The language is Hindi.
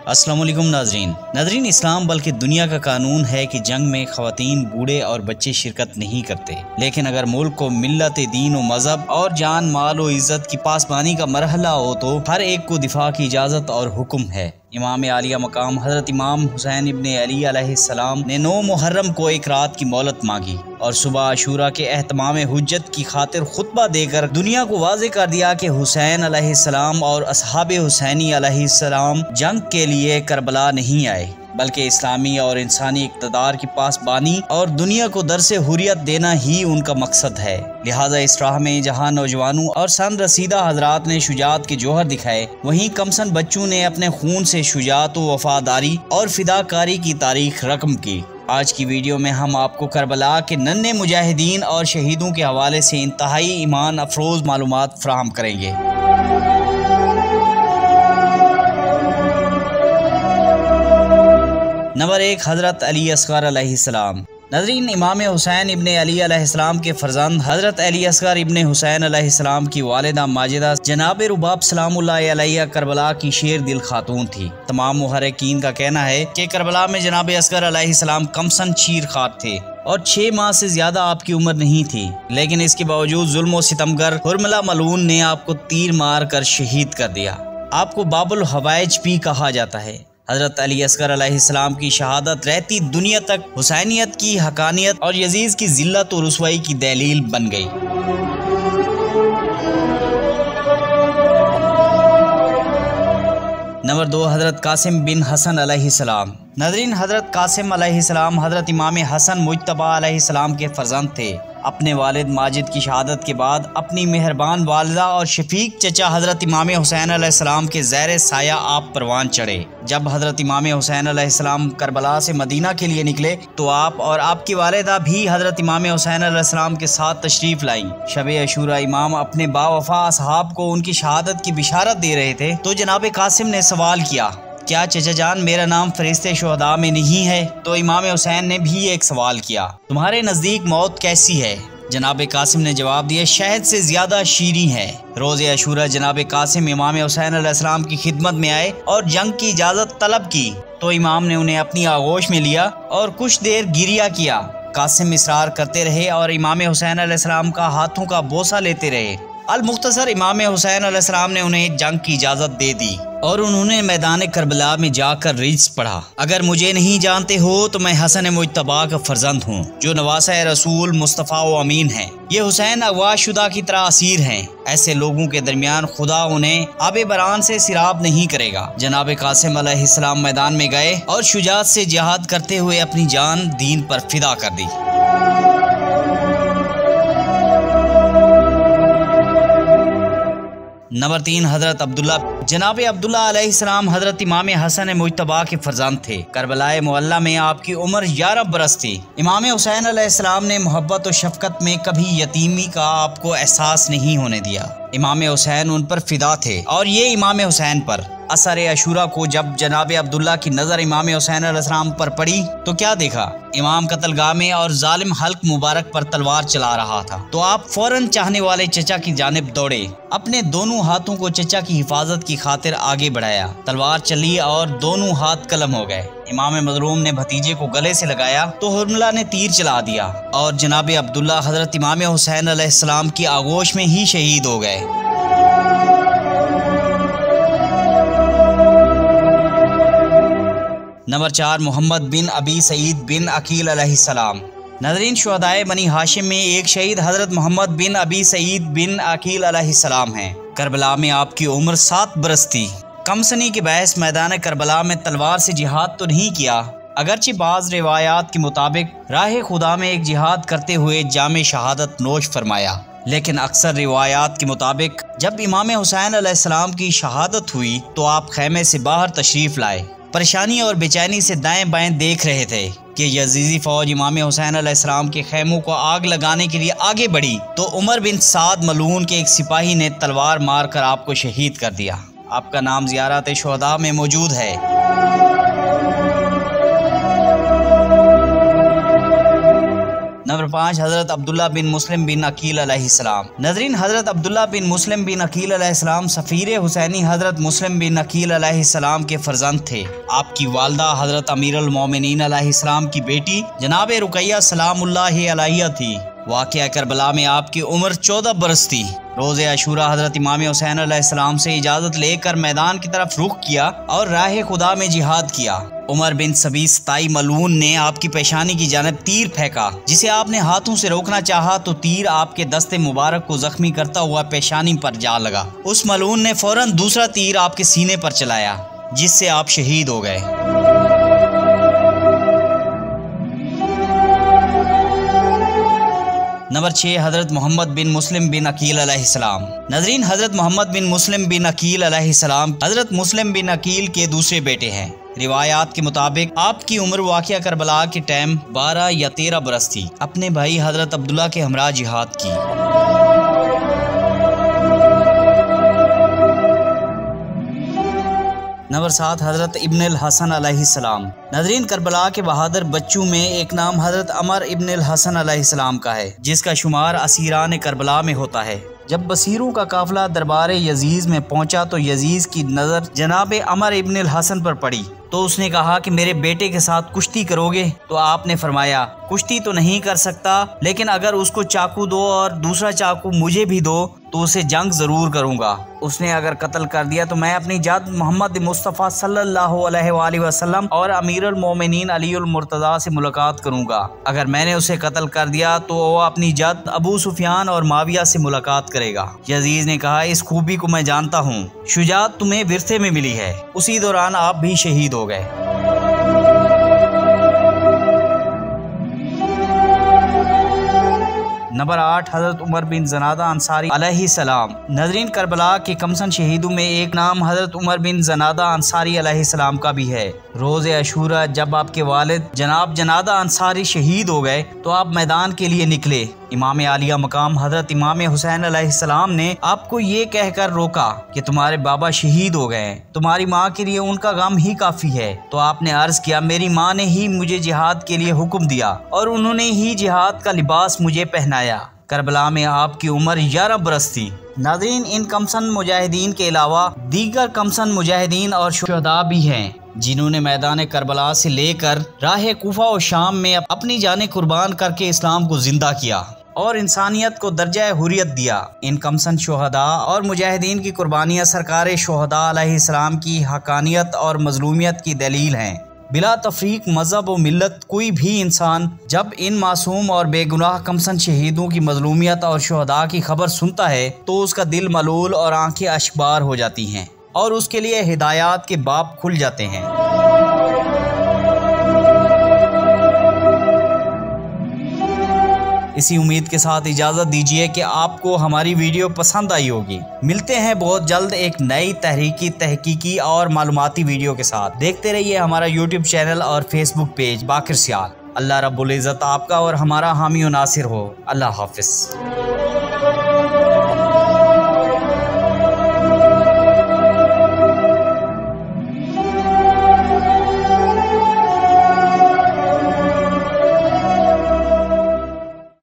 अस्सलाम वालेकुम नाजरीन इस्लाम बल्कि दुनिया का कानून है कि जंग में ख़वातीन, बूढ़े और बच्चे शिरकत नहीं करते। लेकिन अगर मुल्क को मिल्लत, दीन व मजहब और जान, माल व इज़्ज़त की पासबानी का मरहला हो तो हर एक को दिफा की इजाज़त और हुक्म है। इमाम आलिया मकाम हज़रत इमाम हुसैन इब्ने अली अलैहिस्सलाम ने 9 मुहर्रम को एक रात की मोहलत मांगी और सुबह आशूरा के एहतमाम हुज्जत की खातिर खुतबा देकर दुनिया को वाज़े कर दिया कि हुसैन अलैहिस्सलाम और असहाबे हुसैनी अलैहिस्सलाम जंग के लिए करबला नहीं आए, बल्कि इस्लामी और इंसानी इक़्तिदार की पासबानी और दुनिया को दरसे हुर्रियत देना ही उनका मकसद है। लिहाजा इस राह में जहाँ नौजवानों और सन रसीदा हजरात ने शुजात के जौहर दिखाए, वहीं कमसन बच्चों ने अपने खून से शुजात व वफादारी और फिदाकारी की तारीख रकम की। आज की वीडियो में हम आपको करबला के नन्हे मुजाहिदीन और शहीदों के हवाले से इंतहाई ईमान अफरोज़ मालूमात फराहम करेंगे। नंबर 1, हज़रत अली असगर अलैहिस्सलाम। नाज़रीन, इमाम हुसैन इब्ने अली अलैहिस्सलाम के फर्जंद हज़रत अली असगर इब्ने हुसैन अलैहिस्सलाम की वालिदा माजिदा जनाब रुबाब सलामुल्लाह अलैहा करबला की शेर दिल खातून थी। तमाम मुहर्रिकीन का कहना है कि करबला में जनाब असगर अलैहिस्सलाम कमसन चीर खार थे और 6 माह से ज्यादा आपकी उम्र नहीं थी, लेकिन इसके बावजूद जुल्म व सितमगर हुरमला मलून ने आपको तीर मार कर शहीद कर दिया। आपको बाबुल हवाइज भी कहा जाता है। हज़रत अली असगर अलैहिस्सलाम की शहादत रहती दुनिया तक हुसैनियत की हकानियत और यजीज़ की जिल्लत और रुसवाई की दलील बन गई। नंबर 2, हज़रत कासिम बिन हसन अलैहिस्सलाम। नाज़रीन, हज़रत कासिम अलैहिस्सलाम हज़रत इमाम हसन मुज्तबा अलैहिस्सलाम के फर्जंद थे। अपने वालिद माजिद की शहादत के बाद अपनी मेहरबान वालिदा और शफीक चचा हज़रत इमाम हुसैन अलैहिस्सलाम के ज़ैर साया आप परवान चढ़े। जब हज़रत इमाम हुसैन अलैहिस्सलाम करबला से मदीना के लिए निकले तो आप और आपकी वालिदा भी हज़रत इमाम हुसैन अलैहिस्सलाम के साथ तशरीफ़ लाई। शब अशूरा इमाम अपने बावफा असहाब को उनकी शहादत की बिशारत दे रहे थे तो जनाब कासिम ने सवाल किया, क्या चचा जान मेरा नाम फरिश्ते शुहदा में नहीं है? तो इमाम हुसैन ने भी एक सवाल किया, तुम्हारे नज़दीक मौत कैसी है? जनाब कासिम ने जवाब दिया, शहद से ज्यादा शीरीं है। रोज़े अशूरा जनाब कासिम इमाम हुसैन अलैहिस्सलाम की खिदमत में आए और जंग की इजाज़त तलब की तो इमाम ने उन्हें अपनी आगोश में लिया और कुछ देर गिरिया किया। कासिम इसरार करते रहे और इमाम हुसैन अलैहिस्सलाम का हाथों का बोसा लेते रहे। अल मुख्तसर इमाम हुसैन अलैहिस्सलाम ने उन्हें जंग की इजाज़त दे दी और उन्होंने मैदान करबला में जाकर रिज पढ़ा, अगर मुझे नहीं जानते हो तो मैं हसन मुज्तबा का फर्जंद हूँ जो नवासा रसूल मुस्तफ़ा व अमीन है। ये हुसैन अगवा शुदा की तरह असीर हैं। ऐसे लोगों के दरमियान खुदा उन्हें आबे बरान से सिराब नहीं करेगा। जनाब कासिम अलैहिस्सलाम मैदान में गए और शुजात से जिहाद करते हुए अपनी जान दीन पर फिदा कर दी। नंबर 3, हज़रत अब्दुल्ला। जनाब अब्दुल्ला अलैहिस्सलाम हज़रत इमाम हसन मुज्तबा के फर्जंद थे। करबलाए मुअल्ला में आपकी उम्र 11 बरस थी। इमाम हुसैन अलैहिस्सलाम ने मोहब्बत और शफकत में कभी यतीमी का आपको एहसास नहीं होने दिया। इमाम हुसैन उन पर फिदा थे और ये इमाम हुसैन पर। असर अशूरा को जब जनाब अब्दुल्ला की नज़र इमाम हुसैन अलैहिस्सलाम पर पड़ी तो क्या देखा? इमाम कत्लगाह में और जालिम हल्क मुबारक पर तलवार चला रहा था तो आप फौरन चाहने वाले चचा की जानिब दौड़े। अपने दोनों हाथों को चचा की हिफाजत की खातिर आगे बढ़ाया। तलवार चली और दोनों हाथ कलम हो गए। इमाम मज़लूम ने भतीजे को गले से लगाया तो हुरमला ने तीर चला दिया और जनाब अब्दुल्ला हज़रत इमाम हुसैन अलैहिस्सलाम की आगोश में ही शहीद हो गए। नंबर 4, मोहम्मद बिन अबी सईद बिन अकील अलैहिस्सलाम। नाज़रीन, शुहदाए बनी हाशिम में एक शहीद हज़रत मोहम्मद बिन अबी सईद बिन अकील अलैहिस्सलाम हैं। करबला में आपकी उम्र 7 बरस थी। कमसनी के बहस मैदान करबला में तलवार से जिहाद तो नहीं किया, अगरचे बाज़ रिवायात के मुताबिक राह खुदा में एक जिहाद करते हुए जामे शहादत नोश फरमाया, लेकिन अक्सर रिवायात के मुताबिक जब इमाम हुसैन अलैहिस्सलाम की शहादत हुई तो आप खैमे से बाहर तशरीफ़ लाए। परेशानी और बेचैनी से दाएं बाएं देख रहे थे कि यजीज़ी फौज इमाम हुसैन अलैहिस्सलाम के खैमों को आग लगाने के लिए आगे बढ़ी तो उमर बिन साद मलून के एक सिपाही ने तलवार मारकर आपको शहीद कर दिया। आपका नाम ज़ियारत शुहदा में मौजूद है। नंबर 5 हज़रत अब्दुल्ला बिन मुस्लिम बिन अकील अलैहिस्सलाम। नाज़रीन, हज़रत अब्दुल्ला बिन मुस्लिम बिन अकील अलैहिस्सलाम सफ़ीर हुसैनी हज़रत मुस्लिम बिन अकील अलैहिस्सलाम के फर्जंद थे। आपकी वालदा हज़रत अमीरुल मोमिनीन अलैहिस्सलाम की बेटी जनाब रुकैया सलामुल्लाहि अलैहा थी। वाक़या करबला में आपकी उम्र 14 बरस थी। रोज़े अशूरा हज़रत इमाम हुसैन अलैहिस्सलाम से इजाज़त लेकर मैदान की तरफ रुख किया और राह खुदा में जिहाद किया। उमर बिन सबीस ताई मलून ने आपकी पेशानी की जानिब तीर फेंका, जिसे आपने हाथों से रोकना चाहा तो तीर आपके दस्ते मुबारक को जख्मी करता हुआ पेशानी पर जा लगा। उस मलून ने फौरन दूसरा तीर आपके सीने पर चलाया, जिससे आप शहीद हो गए। नंबर 6 हज़रत मोहम्मद बिन मुस्लिम बिन अकील अलैहिस्सलाम। नाज़रीन, हज़रत मोहम्मद बिन मुस्लिम बिन अकील अलैहिस्सलाम हज़रत मुस्लिम बिन अकील के दूसरे बेटे हैं। रिवायात के मुताबिक आपकी उम्र वाक़या करबला के टाइम 12 या 13 बरस थी। अपने भाई हज़रत अब्दुल्ला के हमरा जिहाद की। नंबर 7 हज़रत इब्नुल हसन अलैहिस्सलाम। नाज़रीन, करबला के बहादुर बच्चों में एक नाम हज़रत अमर इब्नुल हसन अलैहिस्सलाम का है, जिसका शुमार असीरान करबला में होता है। जब बसीरों का काफिला दरबार यजीज में पहुंचा तो यजीज की नज़र जनाब अमर इब्नुल हसन पर पड़ी, तो उसने कहा कि मेरे बेटे के साथ कुश्ती करोगे? तो आपने फरमाया, कुश्ती तो नहीं कर सकता, लेकिन अगर उसको चाकू दो और दूसरा चाकू मुझे भी दो तो उसे जंग ज़रूर करूँगा। उसने अगर कत्ल कर दिया तो मैं अपनी जाद मोहम्मद मुस्तफ़ा सल्लल्लाहु अलैहि वसल्लम और अमीरुल मोमिनीन अलीउल मुर्तज़ा से मुलाकात करूँगा। अगर मैंने उसे कत्ल कर दिया तो वो अपनी जाद अबू सुफियान और माविया से मुलाकात करेगा। यजीज ने कहा, इस खूबी को मैं जानता हूँ, शुजाअत तुम्हें विरसे में मिली है। उसी दौरान आप भी शहीद हो गए। नंबर 8 हज़रत उमर बिन जनादा अंसारी अलैहिस्सलाम। नाज़रीन, करबला के कमसन शहीदों में एक नाम हज़रत उमर बिन जनादा अंसारी अलैहिस्सलाम का भी है। रोज़े अशूरा जब आपके वालिद जनाब जनादा अंसारी शहीद हो गए तो आप मैदान के लिए निकले। इमाम आलिया मकाम हज़रत इमाम हुसैन अलैहिस्सलाम ने आपको ये कहकर रोका कि तुम्हारे बाबा शहीद हो गए, तुम्हारी माँ के लिए उनका गम ही काफ़ी है। तो आपने अर्ज़ किया, मेरी माँ ने ही मुझे जिहाद के लिए हुक्म दिया और उन्होंने ही जिहाद का लिबास मुझे पहनाया। करबला में आपकी उम्र 11 बरस थी। नाज़रीन, इन कमसन मुजाहिदीन के अलावा दीगर कमसन मुजाहिदीन और शुहदा भी हैं, जिन्होंने मैदान करबला से लेकर राह कूफा और शाम में अपनी जानें कुर्बान करके इस्लाम को जिंदा किया और इंसानियत को दर्जा हुर्रियत दिया। इन कमसन शुहदा और मुजाहिदीन की कुर्बानियाँ सरकार शुहदा अलैहिस्सलाम की हकानियत और मजलूमियत की दलील हैं। बिला तफरीक मज़हब व मिल्लत कोई भी इंसान जब इन मासूम और बेगुनाह कमसन शहीदों की मजलूमियत और शुहदा की खबर सुनता है तो उसका दिल मलूल और आंखें अश्कबार हो जाती हैं और उसके लिए हिदायत के बाब खुल जाते हैं। इसी उम्मीद के साथ इजाज़त दीजिए कि आपको हमारी वीडियो पसंद आई होगी। मिलते हैं बहुत जल्द एक नई तहकीकी और मालूमाती वीडियो के साथ। देखते रहिए हमारा YouTube चैनल और Facebook पेज बाकिर सियाल। अल्लाह रब्बुल इज़्ज़त आपका और हमारा हामी और नासिर हो। अल्लाह हाफ़िज़।